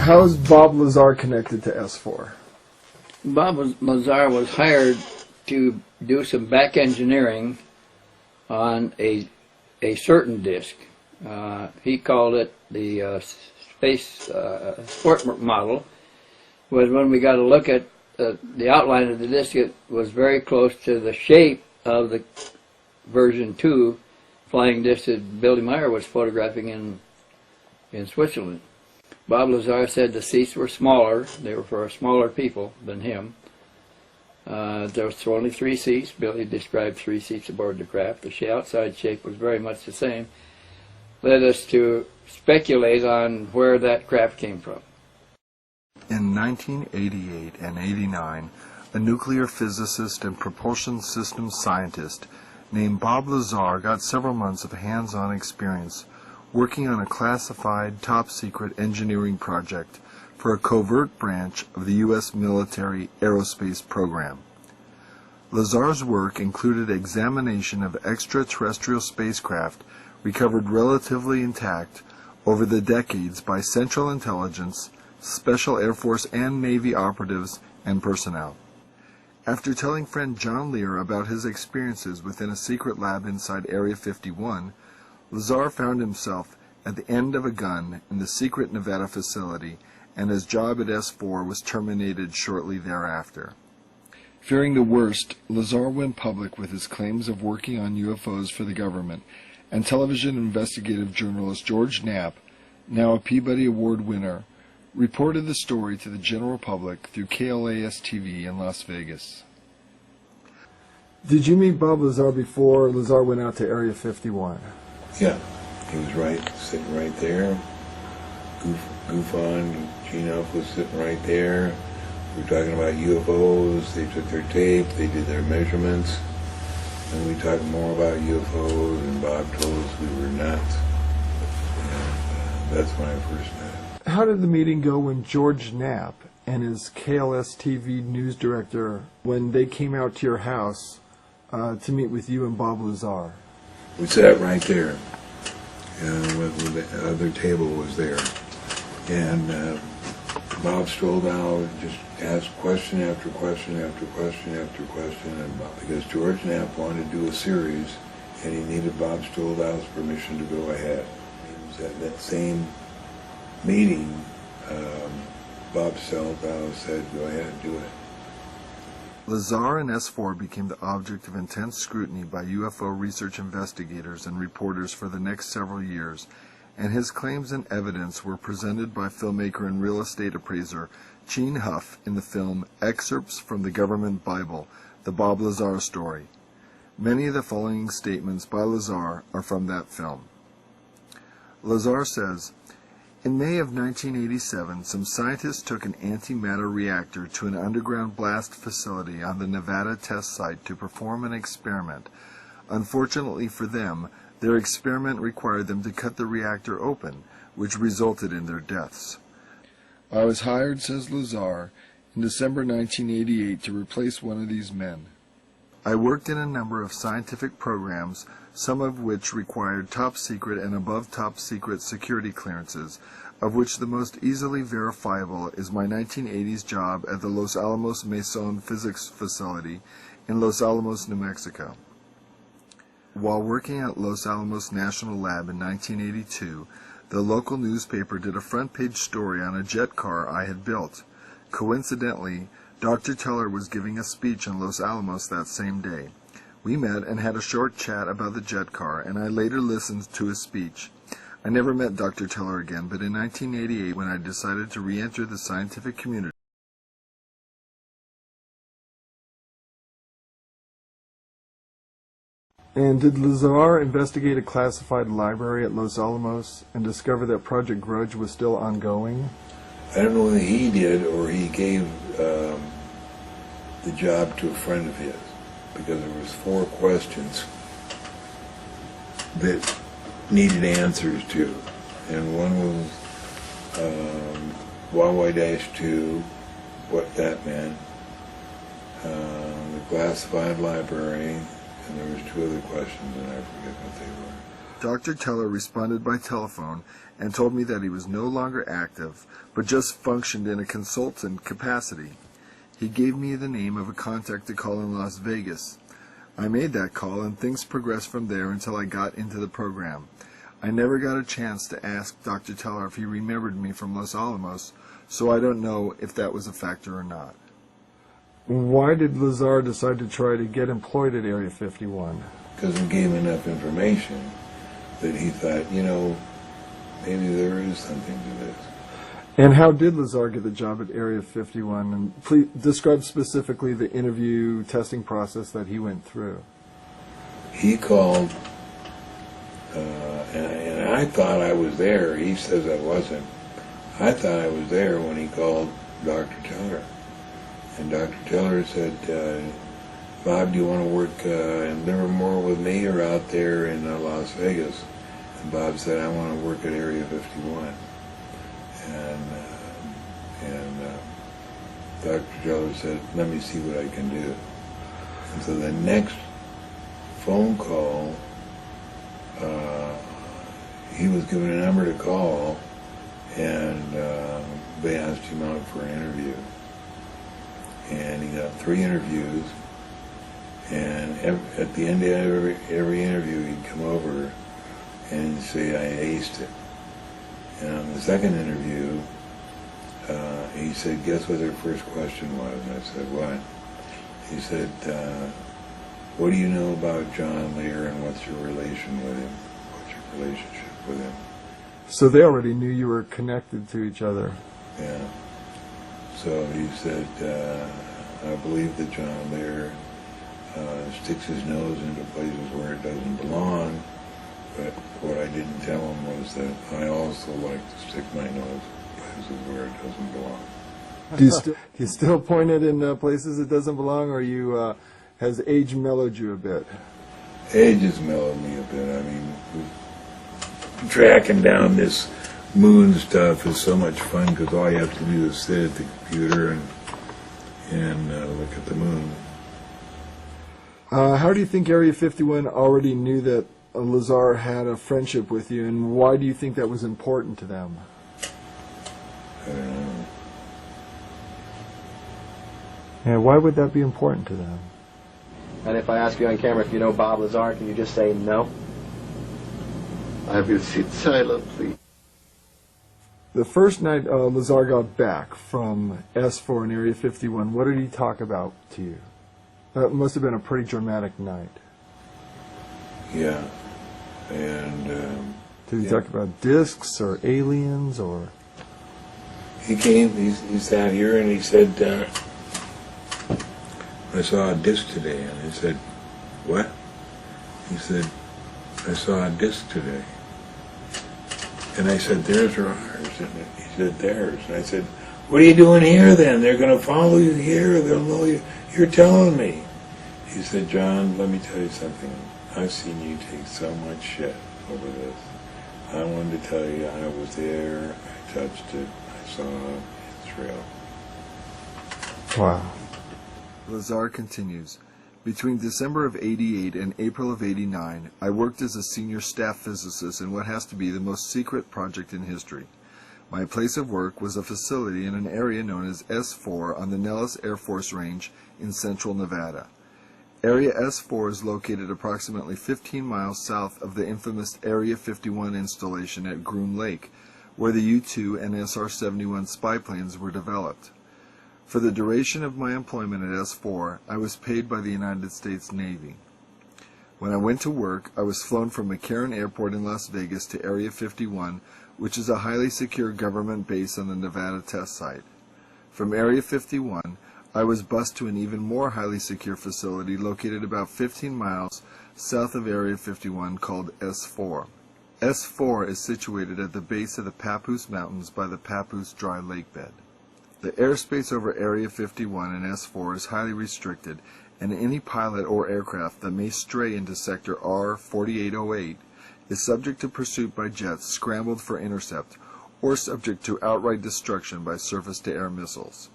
How is Bob Lazar connected to S4? Bob Lazar was hired to do some back engineering on a certain disk. He called it the space sport model. Was when we got to look at the outline of the disk, it was very close to the shape of the version 2 flying disc that Billy Meyer was photographing in Switzerland. Bob Lazar said the seats were smaller. They were for smaller people than him. There was only 3 seats. Billy described 3 seats aboard the craft. The outside shape was very much the same. Led us to speculate on where that craft came from. In 1988 and 89, a nuclear physicist and propulsion systems scientist named Bob Lazar got several months of hands-on experience working on a classified top-secret engineering project for a covert branch of the U.S. military aerospace program. Lazar's work included examination of extraterrestrial spacecraft recovered relatively intact over the decades by Central Intelligence, Special Air Force and Navy operatives and personnel. After telling friend John Lear about his experiences within a secret lab inside Area 51, Lazar found himself at the end of a gun in the secret Nevada facility, and his job at S4 was terminated shortly thereafter. Fearing the worst, Lazar went public with his claims of working on UFOs for the government, and television investigative journalist George Knapp, now a Peabody Award winner, reported the story to the general public through KLAS-TV in Las Vegas. Did you meet Bob Lazar before Lazar went out to Area 51? Yeah, he was sitting right there. Goof on, Gene Elf was sitting right there. We were talking about UFOs. They took their tape, they did their measurements, and we talked more about UFOs, and Bob told us we were nuts. And that's when I first met him. How did the meeting go when George Knapp and his KLS-TV news director, when they came out to your house to meet with you and Bob Lazar? We sat right there, and the other table was there, and Bob strolled out and just asked question after question after question after question, and because George Knapp wanted to do a series, and he needed Bob Stoldow's permission to go ahead. It was at that same meeting, Bob Stoldau said, "Go ahead, do it." Lazar and S4 became the object of intense scrutiny by UFO research investigators and reporters for the next several years, and his claims and evidence were presented by filmmaker and real estate appraiser Gene Huff in the film Excerpts from the Government Bible, The Bob Lazar Story. Many of the following statements by Lazar are from that film. Lazar says, "In May of 1987, some scientists took an antimatter reactor to an underground blast facility on the Nevada test site to perform an experiment. Unfortunately for them, their experiment required them to cut the reactor open, which resulted in their deaths. I was hired," says Lazar, "in December 1988 to replace one of these men. I worked in a number of scientific programs, some of which required top-secret and above top-secret security clearances, of which the most easily verifiable is my 1980s job at the Los Alamos Mason Physics Facility in Los Alamos, New Mexico. While working at Los Alamos National Lab in 1982, the local newspaper did a front-page story on a jet car I had built. Coincidentally, Dr. Teller was giving a speech in Los Alamos that same day. We met and had a short chat about the jet car, and I later listened to his speech. I never met Dr. Teller again, but in 1988, when I decided to re-enter the scientific community, And did Lazar investigate a classified library at Los Alamos and discover that Project Grudge was still ongoing? I don't know whether he did or he gave the job to a friend of his, because there was 4 questions that needed answers to, and one was YY-2, what that meant, the classified library, and there was 2 other questions, and I forget what they were. Dr. Teller responded by telephone and told me that he was no longer active, but just functioned in a consultant capacity. He gave me the name of a contact to call in Las Vegas. I made that call, and things progressed from there until I got into the program. I never got a chance to ask Dr. Teller if he remembered me from Los Alamos, so I don't know if that was a factor or not. Why did Lazar decide to try to get employed at Area 51? Because we gave him enough information that he thought, maybe there is something to this. And how did Lazar get the job at Area 51? And please describe specifically the interview testing process that he went through. He called, and I thought I was there. He says I wasn't. I thought I was there when he called Dr. Teller. And Dr. Teller said, Bob, do you want to work in Livermore with me or out there in Las Vegas? And Bob said, I want to work at Area 51. And Dr. Teller said, let me see what I can do. And so the next phone call, he was given a number to call, and they asked him out for an interview. And he got 3 interviews, and at the end of every interview he'd come over and he'd say, I aced it. And on the second interview, he said, guess what their first question was? And I said, what? He said, what do you know about John Lear and what's your relation with him? What's your relationship with him? So they already knew you were connected to each other. Yeah. So he said, I believe that John Lear sticks his nose into places where it doesn't belong, but what I didn't tell him was that I also like to stick my nose in places where it doesn't belong. Do you still point it in places it doesn't belong, or you has age mellowed you a bit? Age has mellowed me a bit. I mean, tracking down this moon stuff is so much fun because all you have to do is sit at the computer and look at the moon. How do you think Area 51 already knew that Lazar had a friendship with you, and why do you think that was important to them? I don't know. Yeah, why would that be important to them? And if I ask you on camera if you know Bob Lazar, can you just say no? I will sit silently. The first night Lazar got back from S4 in Area 51, what did he talk about to you? That must have been a pretty dramatic night. Yeah. And Did he talk about discs or aliens or? he came, he sat here and he said, I saw a disc today. And I said, what? He said, I saw a disc today. And I said, theirs or ours? And he said, theirs. And I said, what are you doing here then? They're going to follow you here. They'll know you. You're telling me. He said, John, let me tell you something. I've seen you take so much shit over this. I wanted to tell you I was there. I touched it. I saw it. It's real. Wow. Lazar continues, between December of '88 and April of '89, I worked as a senior staff physicist in what has to be the most secret project in history. My place of work was a facility in an area known as S4 on the Nellis Air Force Range in central Nevada. Area S4 is located approximately 15 miles south of the infamous Area 51 installation at Groom Lake, where the U-2 and SR-71 spy planes were developed. For the duration of my employment at S4, I was paid by the United States Navy. When I went to work, I was flown from McCarran Airport in Las Vegas to Area 51, which is a highly secure government base on the Nevada test site. From Area 51, I was bused to an even more highly secure facility located about 15 miles south of Area 51 called S4. S4 is situated at the base of the Papoose Mountains by the Papoose Dry Lake bed. The airspace over Area 51 and S4 is highly restricted, and any pilot or aircraft that may stray into Sector R-4808 is subject to pursuit by jets scrambled for intercept, or subject to outright destruction by surface-to-air missiles.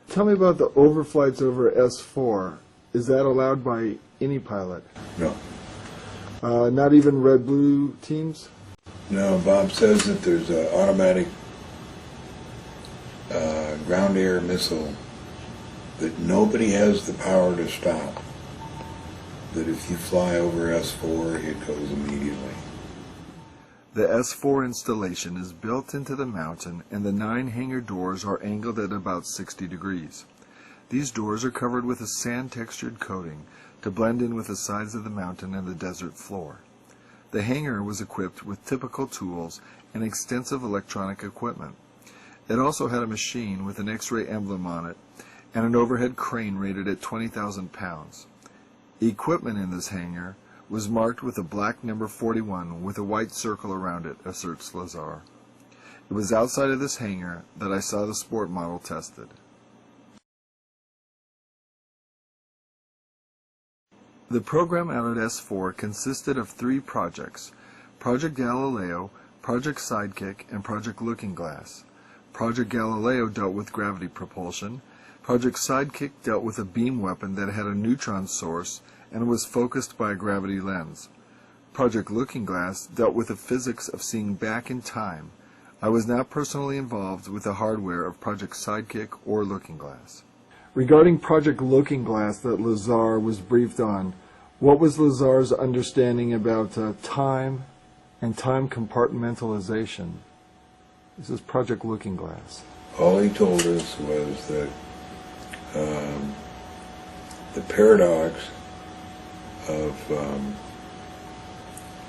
Tell me about the overflights over S4. Is that allowed by any pilot? No. Not even red-blue teams? No, Bob says that there's an automatic ground air missile that nobody has the power to stop. That if you fly over S4, it goes immediately. The S4 installation is built into the mountain, and the 9 hangar doors are angled at about 60 degrees. These doors are covered with a sand-textured coating to blend in with the sides of the mountain and the desert floor. The hangar was equipped with typical tools and extensive electronic equipment. It also had a machine with an X-ray emblem on it and an overhead crane rated at 20,000 pounds. Equipment in this hangar was marked with a black number 41 with a white circle around it, asserts Lazar. It was outside of this hangar that I saw the sport model tested. The program out at S4 consisted of 3 projects: Project Galileo, Project Sidekick, and Project Looking Glass. Project Galileo dealt with gravity propulsion. Project Sidekick dealt with a beam weapon that had a neutron source and was focused by a gravity lens. Project Looking Glass dealt with the physics of seeing back in time. I was not personally involved with the hardware of Project Sidekick or Looking Glass. Regarding Project Looking Glass that Lazar was briefed on, what was Lazar's understanding about time and time compartmentalization? This is Project Looking Glass. All he told us was that the paradox of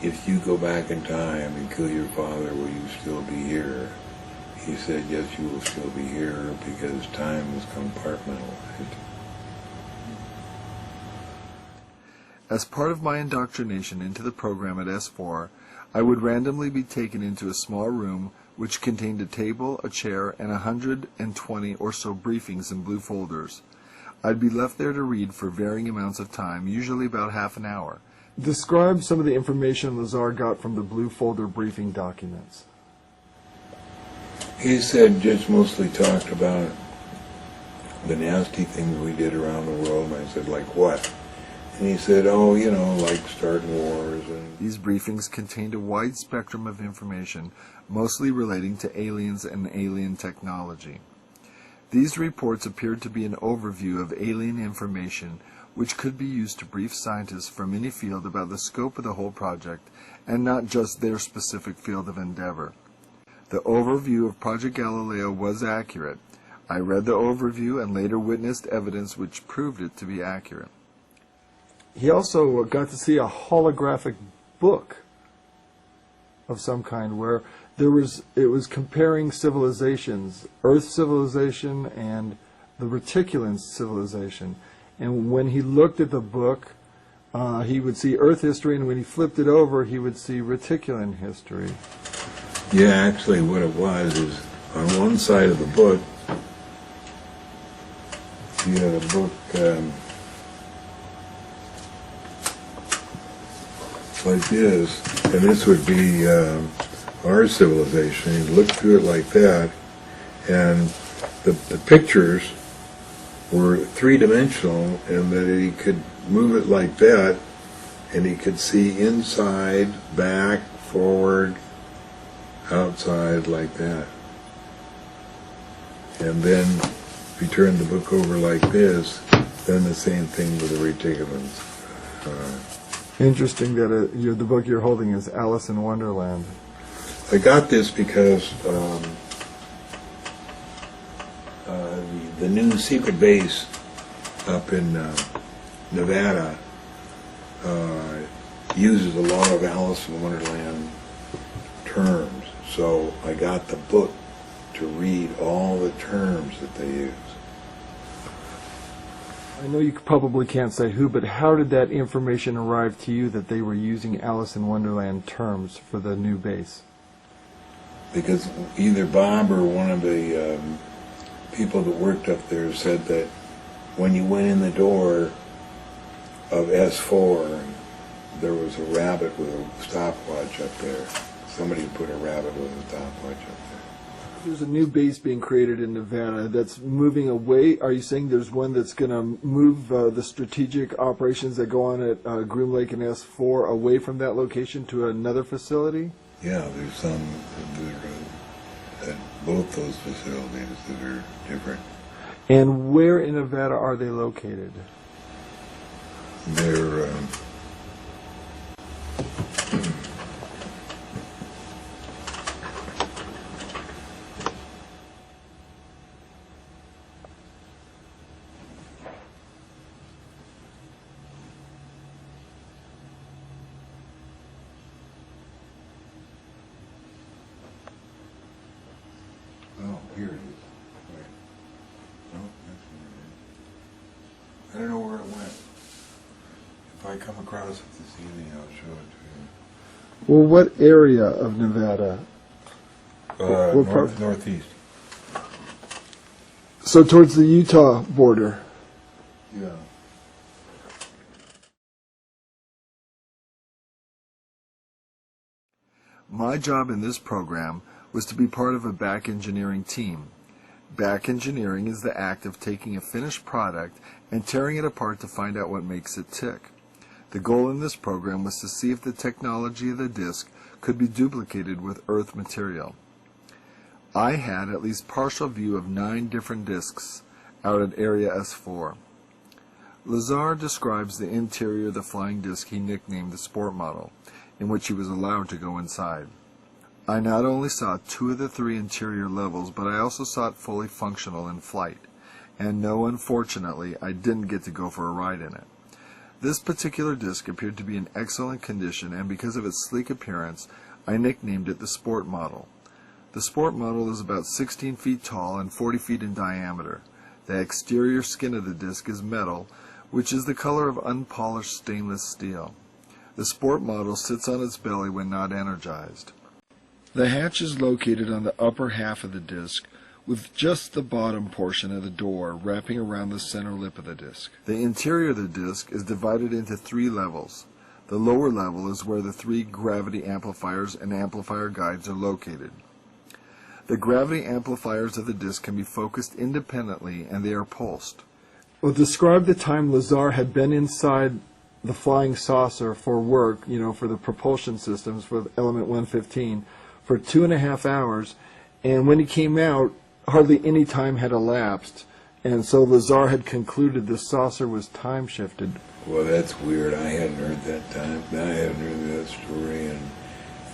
if you go back in time and kill your father, will you still be here? He said, yes, you will still be here because time is compartmentalized. As part of my indoctrination into the program at S4, I would randomly be taken into a small room which contained a table, a chair, and 120 or so briefings in blue folders. I'd be left there to read for varying amounts of time, usually about half an hour. Describe some of the information Lazar got from the blue folder briefing documents. He said just mostly talked about the nasty things we did around the world, and I said, like what? And he said, oh, you know, like starting wars. And These briefings contained a wide spectrum of information, mostly relating to aliens and alien technology. These reports appeared to be an overview of alien information which could be used to brief scientists from any field about the scope of the whole project and not just their specific field of endeavor. The overview of Project Galileo was accurate. I read the overview and later witnessed evidence which proved it to be accurate. He also got to see a holographic book of some kind where it was comparing civilizations, Earth civilization and the Reticulan civilization. And when he looked at the book, he would see Earth history, and when he flipped it over, he would see Reticulan history. yeah, actually what it was is on one side of the book, you had a book like this, and this would be our civilization. He looked through it like that, and the pictures were three-dimensional, and that he could move it like that, and he could see inside, back, forward, outside, like that. And then if you turn the book over like this, then the same thing with the reticulans. Interesting that the book you're holding is Alice in Wonderland. I got this because the new secret base up in Nevada uses a lot of Alice in Wonderland terms. So I got the book to read all the terms that they use. I know you probably can't say who, but how did that information arrive to you that they were using Alice in Wonderland terms for the new base? Because either Bob or one of the people that worked up there said that when you went in the door of S4, there was a rabbit with a stopwatch up there. Somebody put a rabbit with a stopwatch up there. There's a new base being created in Nevada that's moving away. Are you saying there's one that's going to move the strategic operations that go on at Groom Lake and S4 away from that location to another facility? Yeah, there's some that are at both those facilities that are different. And where in Nevada are they located? They're oh, here it is. Right. No, that's where it is. I don't know where it went. If I come across it this evening, I'll show it Well, what area of Nevada? to you. What part? Northeast. So towards the Utah border. Yeah. My job in this program was to be part of a back engineering team. Back engineering is the act of taking a finished product and tearing it apart to find out what makes it tick. The goal in this program was to see if the technology of the disk could be duplicated with Earth material. I had at least partial view of 9 different disks out at Area S4. Lazar describes the interior of the flying disc he nicknamed the Sport Model, in which he was allowed to go inside. I not only saw 2 of the 3 interior levels, but I also saw it fully functional in flight. And no, unfortunately, I didn't get to go for a ride in it. This particular disc appeared to be in excellent condition, and because of its sleek appearance, I nicknamed it the Sport Model. The Sport Model is about 16 feet tall and 40 feet in diameter. The exterior skin of the disc is metal, which is the color of unpolished stainless steel. The Sport Model sits on its belly when not energized. The hatch is located on the upper half of the disc, with just the bottom portion of the door wrapping around the center lip of the disc. The interior of the disc is divided into 3 levels. The lower level is where the 3 gravity amplifiers and amplifier guides are located. The gravity amplifiers of the disc can be focused independently, and they are pulsed. Well, describe the time Lazar had been inside the flying saucer for work, for the propulsion systems for element 115, for 2.5 hours, and when he came out, hardly any time had elapsed, and so Lazar had concluded the saucer was time shifted. Well, that's weird. I hadn't heard that time. I hadn't heard that story in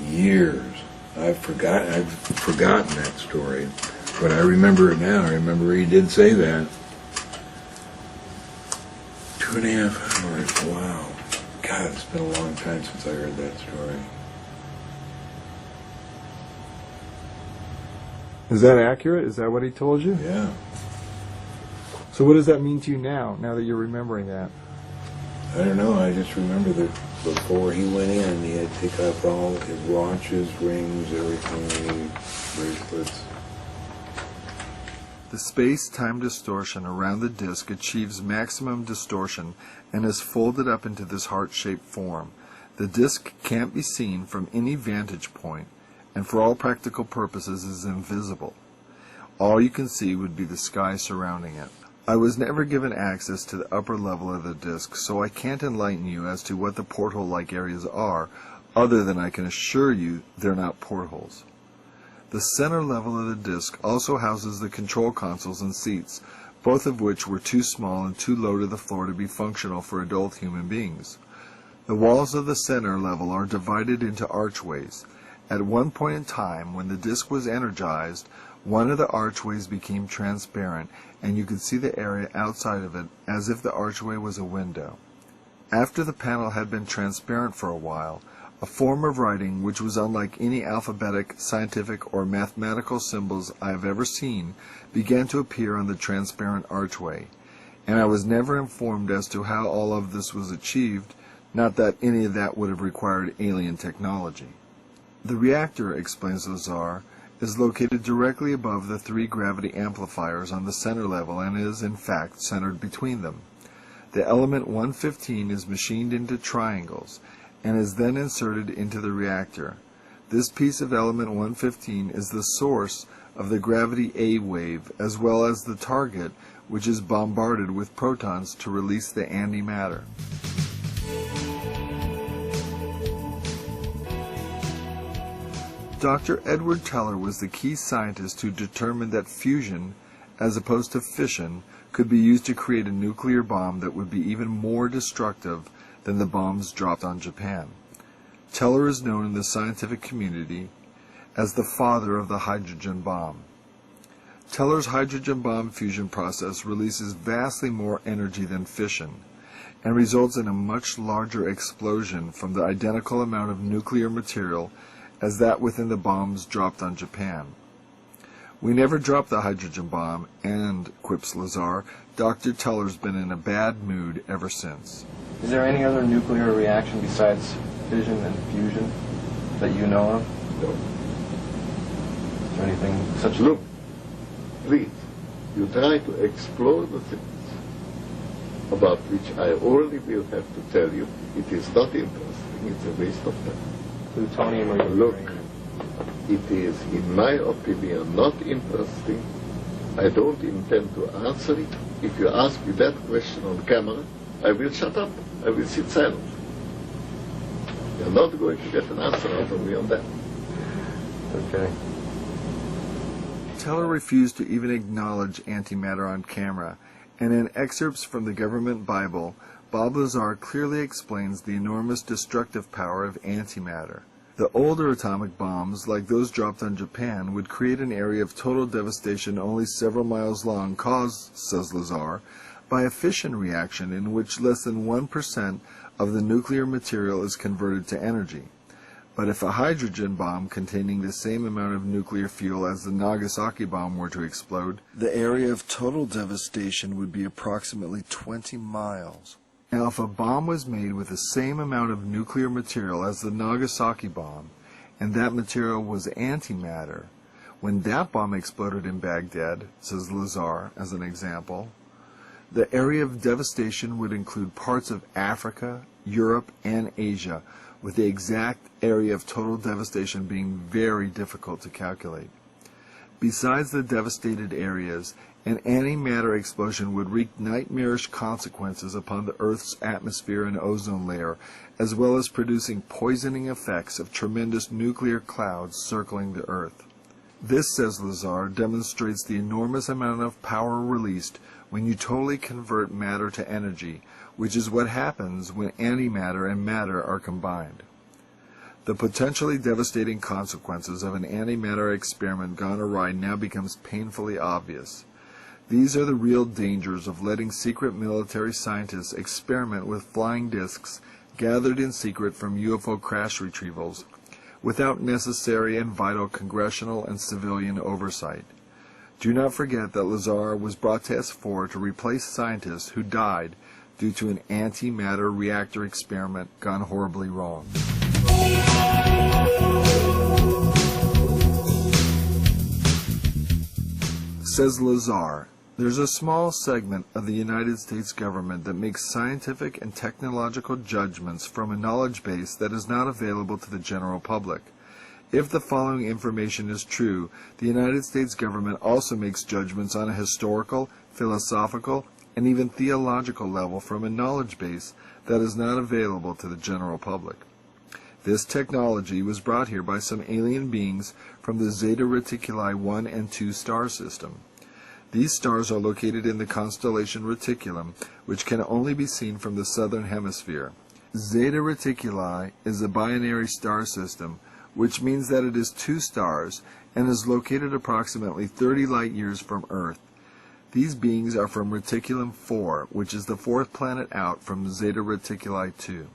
years. I've forgotten that story, but I remember it now. I remember he did say that. 2.5 hours. Wow. God, it's been a long time since I heard that story. Is that accurate? Is that what he told you? Yeah. So what does that mean to you now that you're remembering that? I don't know. I just remember that before he went in, he had to pick up all his watches, rings, everything, bracelets. The space-time distortion around the disk achieves maximum distortion and is folded up into this heart-shaped form. The disk can't be seen from any vantage point, and for all practical purposes is invisible. All you can see would be the sky surrounding it. I was never given access to the upper level of the disk, so I can't enlighten you as to what the porthole-like areas are, other than I can assure you they're not portholes. The center level of the disk also houses the control consoles and seats, both of which were too small and too low to the floor to be functional for adult human beings. The walls of the center level are divided into archways. At one point in time, when the disk was energized, one of the archways became transparent, and you could see the area outside of it as if the archway was a window. After the panel had been transparent for a while, a form of writing which was unlike any alphabetic, scientific, or mathematical symbols I have ever seen began to appear on the transparent archway, and I was never informed as to how all of this was achieved, not that any of that would have required alien technology. The reactor, explains Lazar, is located directly above the 3 gravity amplifiers on the center level and is, in fact, centered between them. The element 115 is machined into triangles and is then inserted into the reactor. This piece of element 115 is the source of the gravity A wave, as well as the target, which is bombarded with protons to release the antimatter. Dr. Edward Teller was the key scientist who determined that fusion, as opposed to fission, could be used to create a nuclear bomb that would be even more destructive than the bombs dropped on Japan. Teller is known in the scientific community as the father of the hydrogen bomb. Teller's hydrogen bomb fusion process releases vastly more energy than fission, and results in a much larger explosion from the identical amount of nuclear material as that within the bombs dropped on Japan. "We never dropped the hydrogen bomb, and," quips Lazar, "Dr. Teller's been in a bad mood ever since." Is there any other nuclear reaction besides fission and fusion that you know of? No. Is there anything such? Look, please, you try to explore the things about which I already will have to tell you. It is not interesting. It's a waste of time. Plutonium or Look, uranium? it is, in my opinion, not interesting. I don't intend to answer it. If you ask me that question on camera, I will shut up. I will sit silent. You're not going to get an answer out of me on that. Okay. Teller refused to even acknowledge antimatter on camera, and in excerpts from the government Bible, Bob Lazar clearly explains the enormous destructive power of antimatter. The older atomic bombs, like those dropped on Japan, would create an area of total devastation only several miles long caused, says Lazar, by a fission reaction in which less than 1% of the nuclear material is converted to energy. But if a hydrogen bomb containing the same amount of nuclear fuel as the Nagasaki bomb were to explode, the area of total devastation would be approximately 20 miles. Now, if a bomb was made with the same amount of nuclear material as the Nagasaki bomb, and that material was antimatter, when that bomb exploded in Baghdad, says Lazar as an example, the area of devastation would include parts of Africa, Europe, and Asia, with the exact area of total devastation being very difficult to calculate. Besides the devastated areas, an antimatter explosion would wreak nightmarish consequences upon the Earth's atmosphere and ozone layer, as well as producing poisoning effects of tremendous nuclear clouds circling the Earth. This, says Lazar, demonstrates the enormous amount of power released when you totally convert matter to energy, which is what happens when antimatter and matter are combined. The potentially devastating consequences of an antimatter experiment gone awry now becomes painfully obvious. These are the real dangers of letting secret military scientists experiment with flying discs gathered in secret from UFO crash retrievals, without necessary and vital congressional and civilian oversight. Do not forget that Lazar was brought to S4 to replace scientists who died due to an antimatter reactor experiment gone horribly wrong. Says Lazar, there's a small segment of the United States government that makes scientific and technological judgments from a knowledge base that is not available to the general public. If the following information is true, the United States government also makes judgments on a historical, philosophical, and even theological level from a knowledge base that is not available to the general public. This technology was brought here by some alien beings from the Zeta Reticuli 1 and 2 star system. These stars are located in the constellation Reticulum, which can only be seen from the southern hemisphere. Zeta Reticuli is a binary star system, which means that it is 2 stars and is located approximately 30 light years from Earth. These beings are from Reticulum 4, which is the 4th planet out from Zeta Reticuli 2.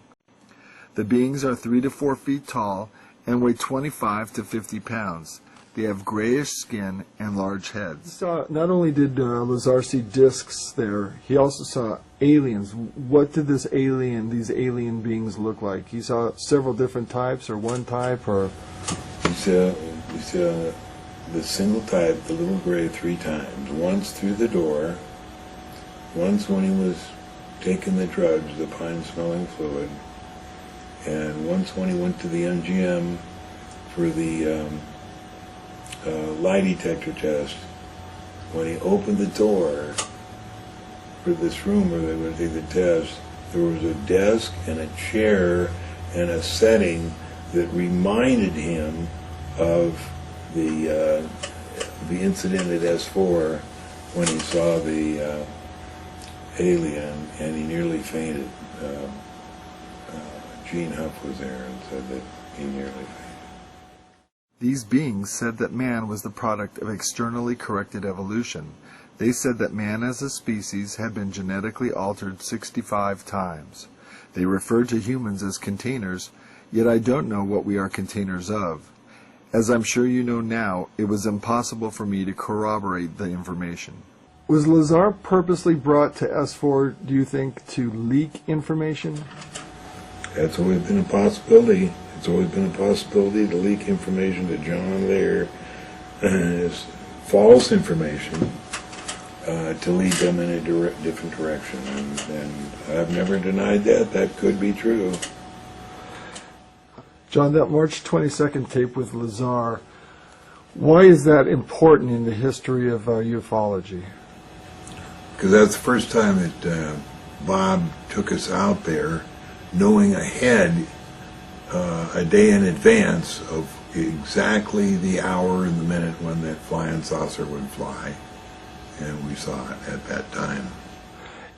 The beings are 3 to 4 feet tall and weigh 25 to 50 pounds. They have grayish skin and large heads. Not only did Lazar see discs there, he also saw aliens. What did these alien beings look like? He saw several different types, or one type, or... We saw the single type, the little gray, 3 times. Once through the door, once when he was taking the drugs, the pine-smelling fluid, and once when he went to the MGM for the lie detector test, when he opened the door for this room where they were going to take the test, there was a desk and a chair and a setting that reminded him of the incident at S4 when he saw the alien, and he nearly fainted. Gene Huff was there and said that he nearly fainted. These beings said that man was the product of externally corrected evolution. They said that man as a species had been genetically altered 65 times. They referred to humans as containers, yet I don't know what we are containers of. As I'm sure you know now, it was impossible for me to corroborate the information. Was Lazar purposely brought to S4, do you think, to leak information? That's always been a possibility. It's always been a possibility to leak information to John there, as false information, to lead them in a different direction. And I've never denied that. That could be true. John, that March 22nd tape with Lazar, why is that important in the history of ufology? Because that's the first time that Bob took us out there, knowing ahead, a day in advance of exactly the hour and the minute when that flying saucer would fly. And we saw it at that time.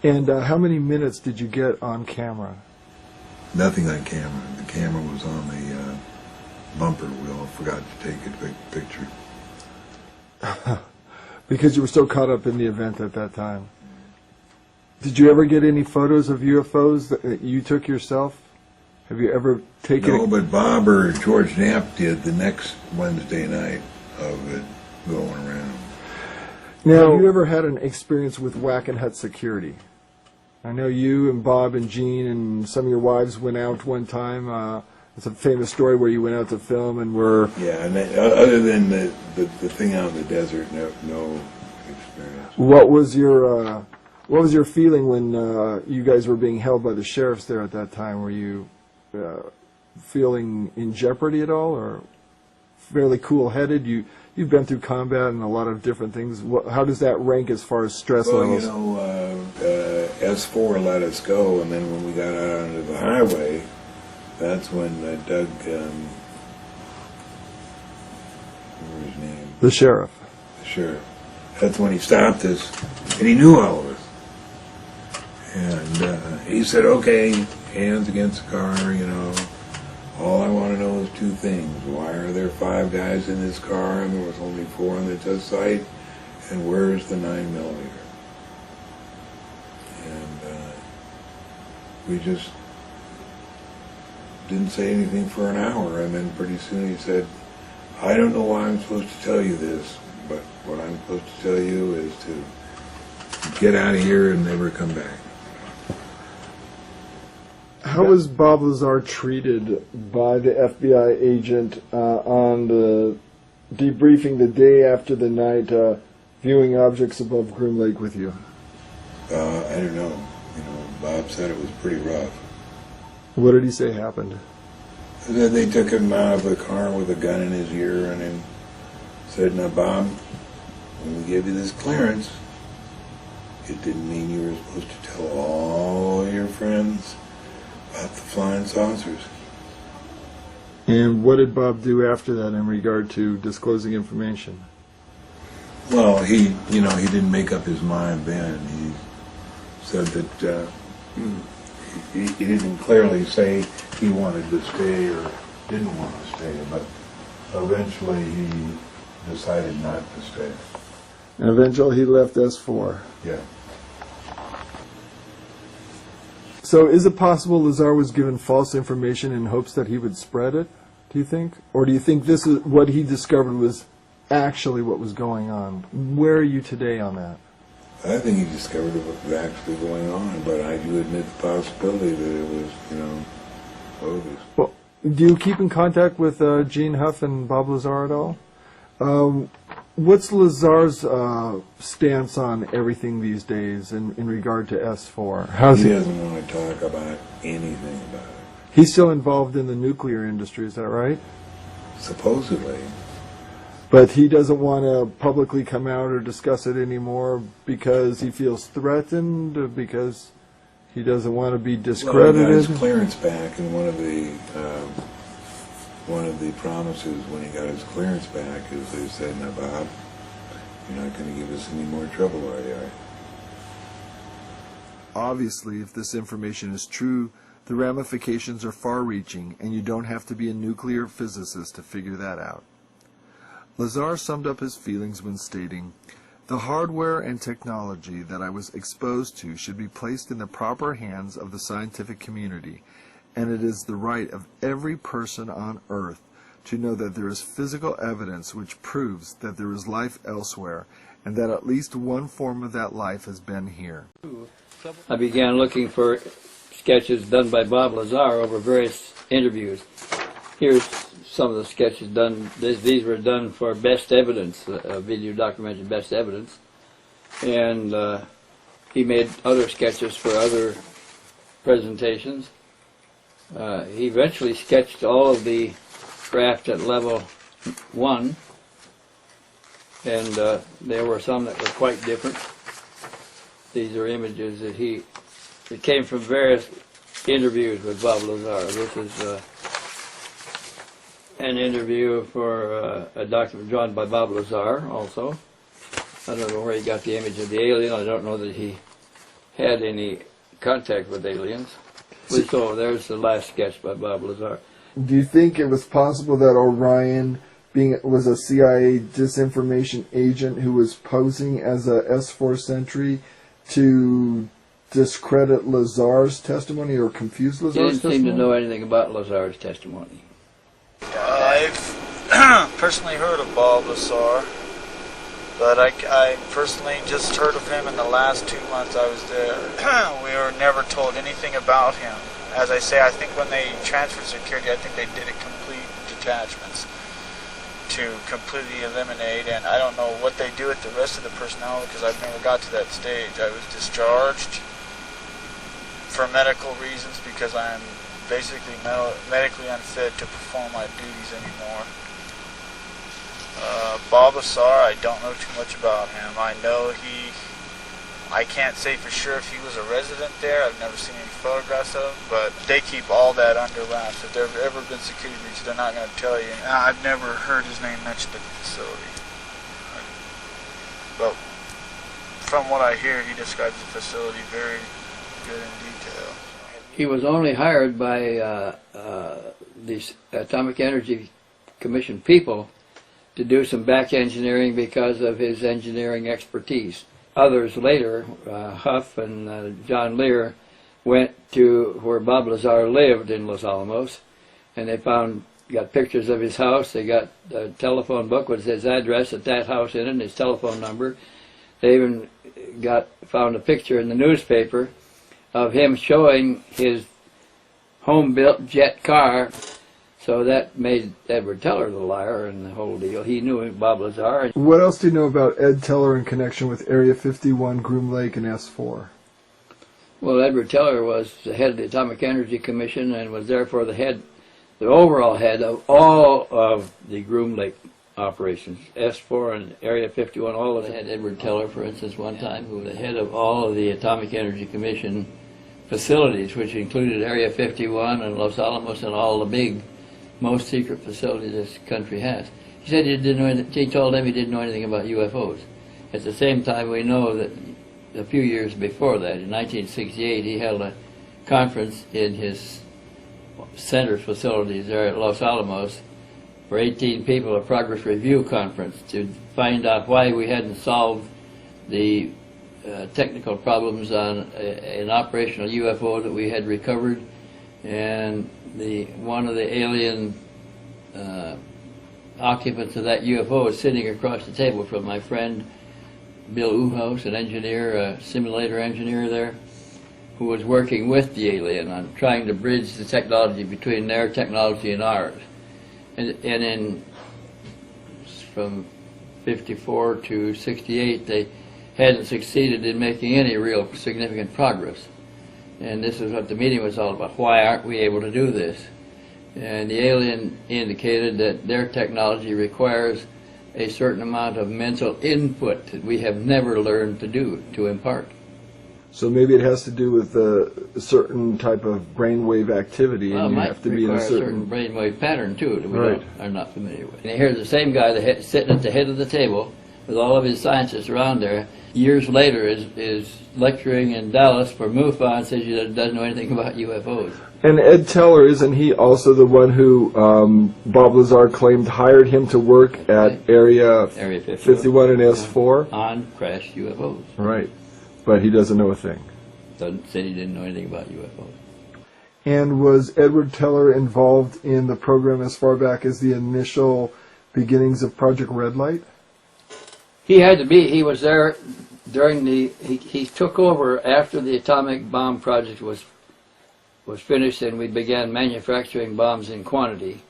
And how many minutes did you get on camera? Nothing on camera. The camera was on the bumper wheel. I forgot to take a picture. Because you were so caught up in the event at that time. Did you ever get any photos of UFOs that you took yourself? Have you ever taken... No, but Bob or George Knapp did the next Wednesday night of it going around. Now, have you ever had an experience with Wackenhut security? I know you and Bob and Jean and some of your wives went out one time. It's a famous story where you went out to film and were... Yeah, and other than the thing out in the desert, no experience. What was your feeling when you guys were being held by the sheriffs there at that time? Were you feeling in jeopardy at all, or fairly cool-headed? You've been through combat and a lot of different things. How does that rank as far as stress levels? S4 let us go, and then when we got out onto the highway, that's when Doug, what was his name? The sheriff. The sheriff. That's when he stopped us, and he knew all of us. And he said, okay, hands against the car, all I want to know is two things. Why are there 5 guys in this car and there was only 4 on the test site? And where's the 9mm? And we just didn't say anything for an hour, and then pretty soon he said, I don't know why I'm supposed to tell you this, but what I'm supposed to tell you is to get out of here and never come back. How was Bob Lazar treated by the FBI agent on the debriefing the day after the night, viewing objects above Groom Lake with you? I don't know. Bob said it was pretty rough. What did he say happened? Then they took him out of the car with a gun in his ear and then said, now Bob, when we gave you this clearance, it didn't mean you were supposed to tell all your friends about the flying saucers. And what did Bob do after that in regard to disclosing information? Well, he didn't make up his mind then. He said that he didn't clearly say he wanted to stay or didn't want to stay, but eventually he decided not to stay. And eventually he left S4. Yeah. So is it possible Lazar was given false information in hopes that he would spread it, do you think? Or do you think this is what he discovered was actually what was going on? Where are you today on that? I think he discovered what was actually going on, but I do admit the possibility that it was, bogus. Well, do you keep in contact with Gene Huff and Bob Lazar at all? What's Lazar's stance on everything these days in regard to S4? He doesn't want to talk about anything about it. He's still involved in the nuclear industry, is that right? supposedly. But he doesn't want to publicly come out or discuss it anymore because he feels threatened, because he doesn't want to be Well, discredited. he got his clearance back, and one of the promises when he got his clearance back is they said, "Now, Bob, you're not going to give us any more trouble, are you?" Obviously, if this information is true, the ramifications are far-reaching, and you don't have to be a nuclear physicist to figure that out. Lazar summed up his feelings when stating, "The hardware and technology that I was exposed to should be placed in the proper hands of the scientific community, and it is the right of every person on Earth to know that there is physical evidence which proves that there is life elsewhere, and that at least one form of that life has been here." I began looking for sketches done by Bob Lazar over various interviews. Here's some of the sketches done. These were done for Best Evidence, a video documentary Best Evidence. And he made other sketches for other presentations. He eventually sketched all of the craft at level 1. And there were some that were quite different. These are images that it came from various interviews with Bob Lazar. This is an interview for a document drawn by Bob Lazar also. I don't know where he got the image of the alien. I don't know that he had any contact with aliens. So there's the last sketch by Bob Lazar. Do you think it was possible that Orion was a CIA disinformation agent who was posing as a S4 sentry to discredit Lazar's testimony or confuse He Lazar's didn't seem testimony? to know anything about Lazar's testimony. I've personally heard of Bob Lazar, but I personally just heard of him in the last 2 months I was there. We were never told anything about him. As I say, I think when they transferred security, I think they did it complete detachments to completely eliminate, and I don't know what they do with the rest of the personnel because I've never got to that stage. I was discharged for medical reasons because I'm basically medically unfit to perform my duties anymore. Bob Lazar, I don't know too much about him. I know I can't say for sure if he was a resident there. I've never seen any photographs of him, but they keep all that under wraps. If there have ever been security breaches, they're not going to tell you. I've never heard his name mentioned at the facility. But from what I hear, he describes the facility very good in detail. He was only hired by the Atomic Energy Commission people to do some back engineering because of his engineering expertise. Others later, Huff and John Lear, went to where Bob Lazar lived in Los Alamos, and they got pictures of his house. They got a telephone book with his address at that house in it and his telephone number. They even found a picture in the newspaper of him showing his home-built jet car. So that made Edward Teller the liar in the whole deal. He knew Bob Lazar. What else do you know about Ed Teller in connection with Area 51, Groom Lake, and S4? Well, Edward Teller was the head of the Atomic Energy Commission and was therefore the overall head of all of the Groom Lake operations. S4 and Area 51, all of them had Edward Teller, for instance, one time, who was the head of all of the Atomic Energy Commission facilities, which included Area 51 and Los Alamos and all the big, most secret facilities this country has. He said he told them he didn't know anything about UFOs. At the same time, we know that a few years before that, in 1968, he held a conference in his center facilities there at Los Alamos for 18 people, a progress review conference, to find out why we hadn't solved the technical problems on an operational UFO that we had recovered, and one of the alien occupants of that UFO is sitting across the table from my friend Bill Uhouse, an engineer, a simulator engineer there, who was working with the alien on trying to bridge the technology between their technology and ours. And from 54 to 68, they hadn't succeeded in making any real significant progress. And this is what the meeting was all about. Why aren't we able to do this? and the alien indicated that their technology requires a certain amount of mental input that we have never learned to impart. So maybe it has to do with a certain type of brainwave activity, Well, it and you might have to be in require a a certain. brainwave pattern too that we Right. are not familiar with. And here's the same guy sitting at the head of the table with all of his scientists around there. Years later, is lecturing in Dallas for MUFON and says he doesn't know anything about UFOs. And Ed Teller, isn't he also the one who Bob Lazar claimed hired him to work at Area Area 51 and S4? On crashed UFOs. Right. But he doesn't know a thing. Said he didn't know anything about UFOs. And was Edward Teller involved in the program as far back as the initial beginnings of Project Red Light? He had to be. He was there during he took over after the atomic bomb project was finished and we began manufacturing bombs in quantity.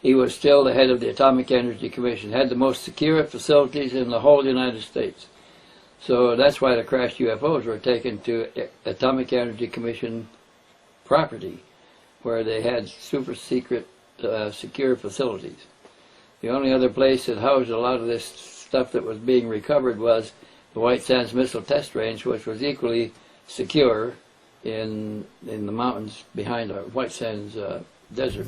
He was still the head of the Atomic Energy Commission, had the most secure facilities in the whole United States. So that's why the crashed UFOs were taken to Atomic Energy Commission property, where they had super secret, secure facilities. The only other place that housed a lot of this stuff that was being recovered was the White Sands Missile Test Range, which was equally secure in the mountains behind our White Sands desert.